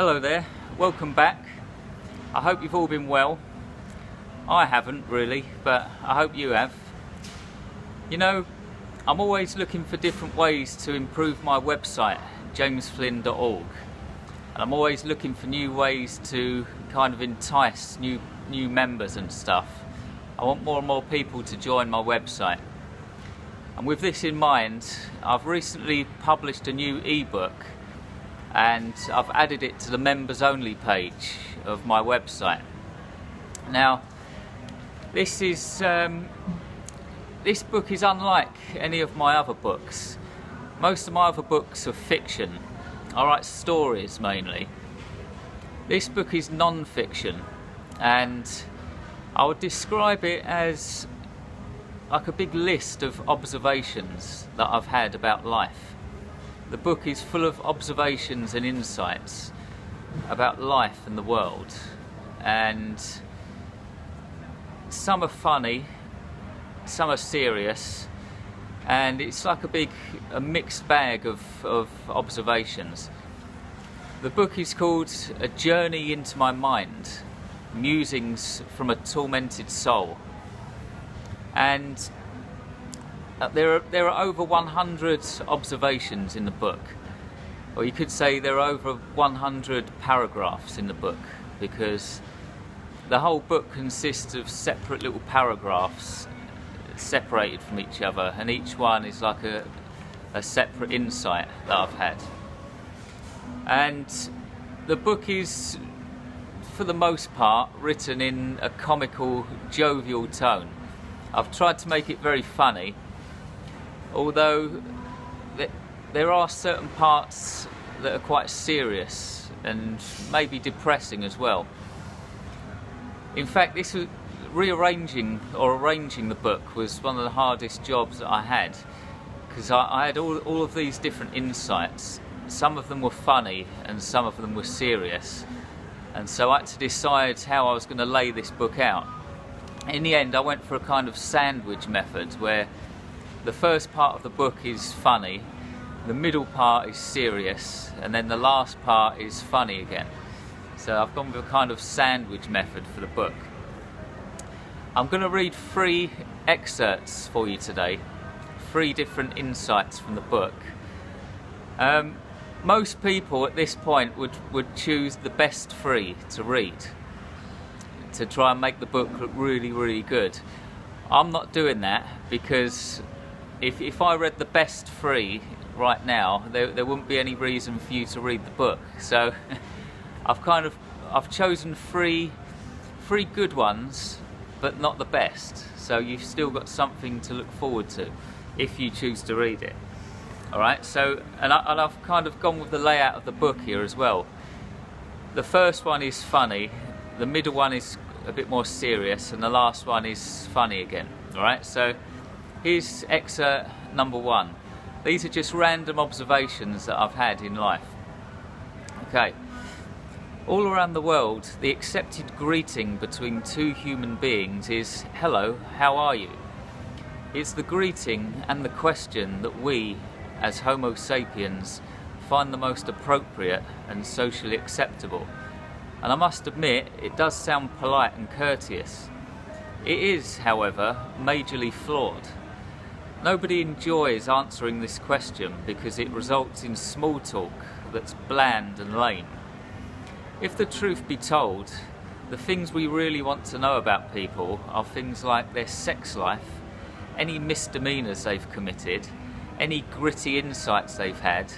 Hello there, welcome back. I hope you've all been well. I haven't really, but I hope you have. You know, I'm always looking for different ways to improve my website, jamesflynn.org. And I'm always looking for new ways to kind of entice new members and stuff. I want more and more people to join my website. And with this in mind, I've recently published a new ebook and I've added it to the members only page of my website. Now, this book is unlike any of my other books. Most of my other books are fiction. I write stories mainly. This book is non-fiction, and I would describe it as like a big list of observations that I've had about life. The book is full of observations and insights about life and the world, and some are funny, some are serious, and it's like a mixed bag of observations. The book is called A Journey into My Mind, Musings from a Tormented Soul. And there are over 100 observations in the book, or you could say there are over 100 paragraphs in the book, because the whole book consists of separate little paragraphs separated from each other, and each one is like a separate insight that I've had. And the book is, for the most part, written in a comical, jovial tone. I've tried to make it very funny, although there are certain parts that are quite serious and maybe depressing as well. In fact, this was arranging the book was one of the hardest jobs that I had, because I had all of these different insights. Some of them were funny and some of them were serious, and so I had to decide how I was going to lay this book out. In the end, I went for a kind of sandwich method, where the first part of the book is funny, the middle part is serious, and then the last part is funny again. So I've gone with a kind of sandwich method for the book. I'm going to read 3 excerpts for you today, 3 different insights from the book. Most people at this point would choose the best 3 to read, to try and make the book look really, really good. I'm not doing that, because if I read the best 3 right now, there wouldn't be any reason for you to read the book. So I've chosen 3 good ones, but not the best. So you've still got something to look forward to if you choose to read it. Alright, so and I've kind of gone with the layout of the book here as well. The first one is funny, the middle one is a bit more serious, and the last one is funny again. Alright, so here's excerpt number 1. These are just random observations that I've had in life. Okay. All around the world, the accepted greeting between 2 human beings is, "Hello, how are you?" It's the greeting and the question that we, as Homo sapiens, find the most appropriate and socially acceptable. And I must admit, it does sound polite and courteous. It is, however, majorly flawed. Nobody enjoys answering this question because it results in small talk that's bland and lame. If the truth be told, the things we really want to know about people are things like their sex life, any misdemeanors they've committed, any gritty insights they've had,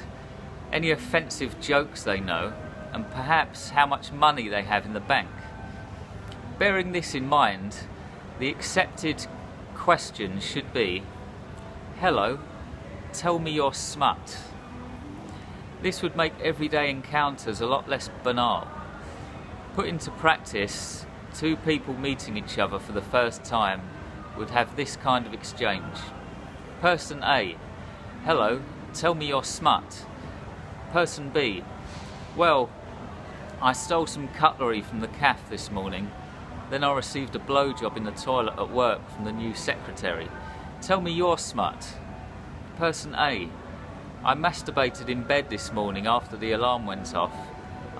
any offensive jokes they know, and perhaps how much money they have in the bank. Bearing this in mind, the accepted question should be, "Hello, tell me your smut." This would make everyday encounters a lot less banal. Put into practice, 2 people meeting each other for the first time would have this kind of exchange. Person A: "Hello, tell me your smut." Person B: "Well, I stole some cutlery from the cafe this morning. Then I received a blowjob in the toilet at work from the new secretary. Tell me your smut." Person A: "I masturbated in bed this morning after the alarm went off.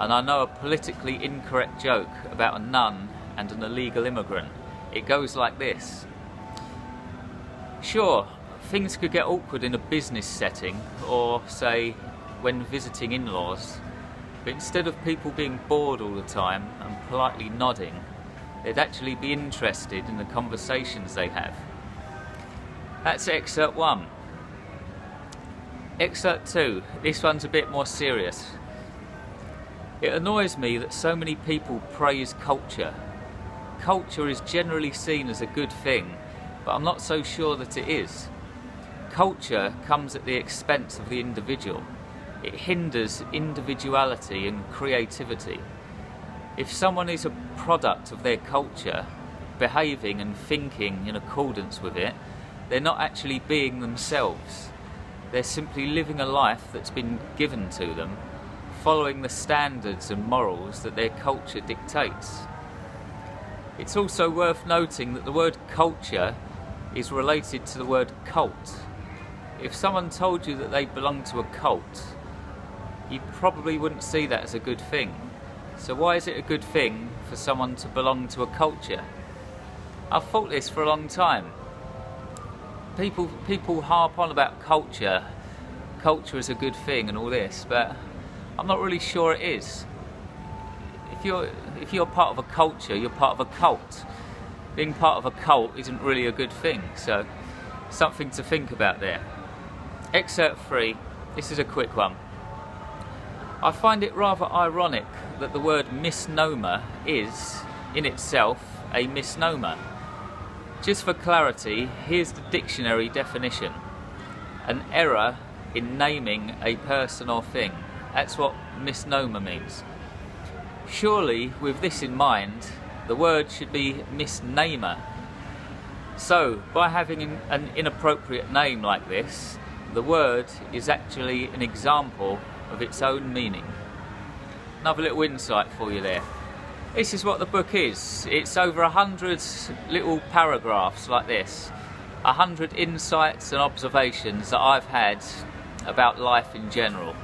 and I know a politically incorrect joke about a nun and an illegal immigrant. It goes like this. Sure, things could get awkward in a business setting, or say when visiting in-laws, but instead of people being bored all the time and politely nodding, they'd actually be interested in the conversations they have. That's excerpt 1. Excerpt 2. This one's a bit more serious. It annoys me that so many people praise culture. Culture is generally seen as a good thing, but I'm not so sure that it is. Culture comes at the expense of the individual. It hinders individuality and creativity. If someone is a product of their culture, behaving and thinking in accordance with it, they're not actually being themselves. They're simply living a life that's been given to them, following the standards and morals that their culture dictates. It's also worth noting that the word culture is related to the word cult. If someone told you that they belong to a cult, you probably wouldn't see that as a good thing. So why is it a good thing for someone to belong to a culture? I've thought this for a long time. People harp on about culture. Culture is a good thing and all this, but I'm not really sure it is. If you're part of a culture, you're part of a cult. Being part of a cult isn't really a good thing, so something to think about there. Excerpt 3, this is a quick one. I find it rather ironic that the word misnomer is, in itself, a misnomer. Just for clarity, here's the dictionary definition. An error in naming a person or thing. That's what misnomer means. Surely, with this in mind, the word should be misnamer. So, by having an inappropriate name like this, the word is actually an example of its own meaning. Another little insight for you there. This is what the book is. It's over 100 little paragraphs like this. 100 insights and observations that I've had about life in general.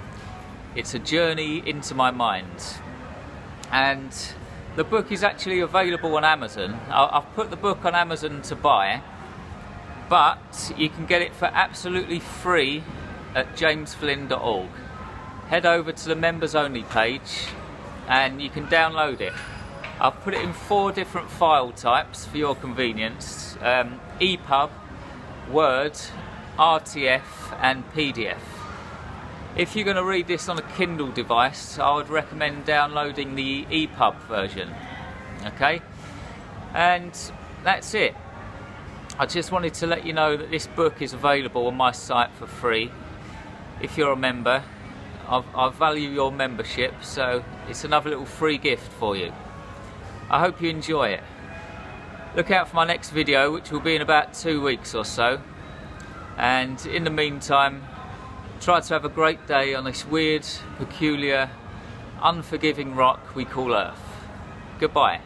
It's a journey into my mind. And the book is actually available on Amazon. I've put the book on Amazon to buy, but you can get it for absolutely free at jamesflynn.org. Head over to the members only page and you can download it. I've put it in 4 different file types for your convenience: EPUB, Word, RTF and PDF. If you're going to read this on a Kindle device, I would recommend downloading the EPUB version. Okay? And that's it. I just wanted to let you know that this book is available on my site for free. If you're a member, I value your membership, so it's another little free gift for you. I hope you enjoy it. Look out for my next video, which will be in about 2 weeks or so. And in the meantime, try to have a great day on this weird, peculiar, unforgiving rock we call Earth. Goodbye.